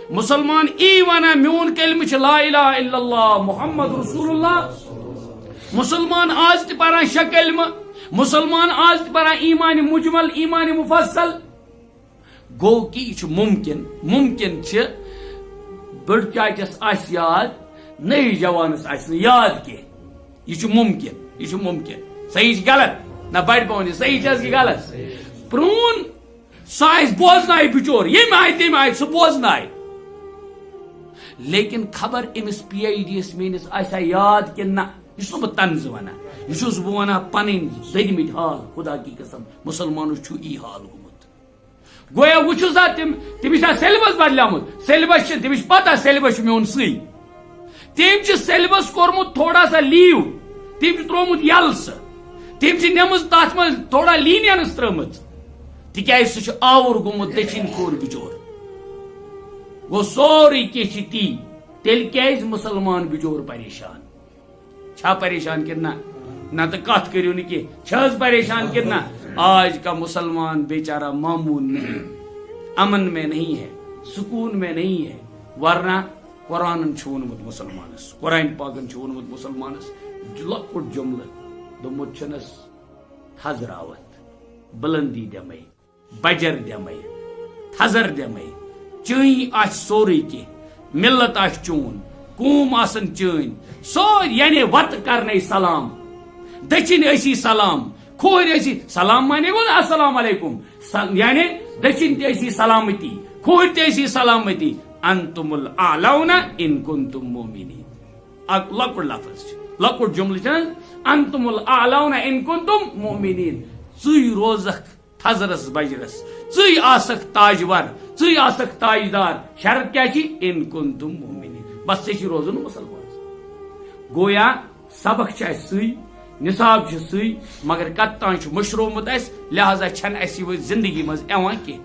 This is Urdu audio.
مسلمان ای ونان میون کلمہ چھ لا الہ الا اللہ محمد رسول اللہ. مسلمان آز تہ پران شے کلمہ، مسلمان آز تہ پران ایمان مجمل ایمان مفصل. گو کہ یہ ممکن چھ بڑ چاچس آس یاد نئی جوانس آس یاد کی. یہ ممکن صحیح غلط نہ بڑ پون صحیح چھ غلط. پرون سہ آس بوزنائے بچور یم آئے تم آئے سہ بوزنائے، لیکن خبر امس پی آئی ڈی یس میس آسا یاد کہ نہ. یہ بہ طنز ونان، یہ بہ ونان پنن ددمت حال. خدا کی قسم مسلمانو چھو ای حال گومت. گویا وچھو سا تمس سیلبس بدلیامت. سیلبس تمس پتہ سیلبس میون سی. تم سیلبس کورمت تھوڑا سا لیو، تم ترومت یل سہ، تم نمز تات من تھوڑا لینینس ترمت تکیاز سہ آور گومت دچن کھور بچور. گو سوری کی تی تیل کیاز مسلمان بچور پریشان. چھا پریشان کرنا نہ تو کت کرو نا کی چھس پریشان کرنا. آج کا مسلمان بیچارہ معمول نہیں، امن میں نہیں ہے، سکون میں نہیں ہے. ورنہ قرآن چھونمت مسلمانس، قرآن پاکن چھونمت مسلمانس لکٹ جملہ دومت چھنس تھزراوت بلندی دمے بجر دمے تھزر دمے چین آس سوری کی ملت آس چون قوم آسن چین سور یعنی وت کرنے سلام دچن اسی سلام کھور اسی سلام مانے گو السلام علیکم یعنی دچن تیسی سلامتی کھور تیسی سلامتی انتم الاعلون ان کنتم مومنین. اک لکٹ لفظ لکٹ جملہ انتم الاعلون ان کنتم مومنین. ژی روزک تھزرس بجرس، ژی آسک تاجور، ژی آسک تاجدار. شرط کیا چی ان کنتم مومنین. بس ژے چھی روزن مسلمان. گویا سبق چھ اس سی، نصاب چھ سی، مگر کتان چھ مشرومت اس لہذا چھن اس یہ زندگی مز ایوان کی.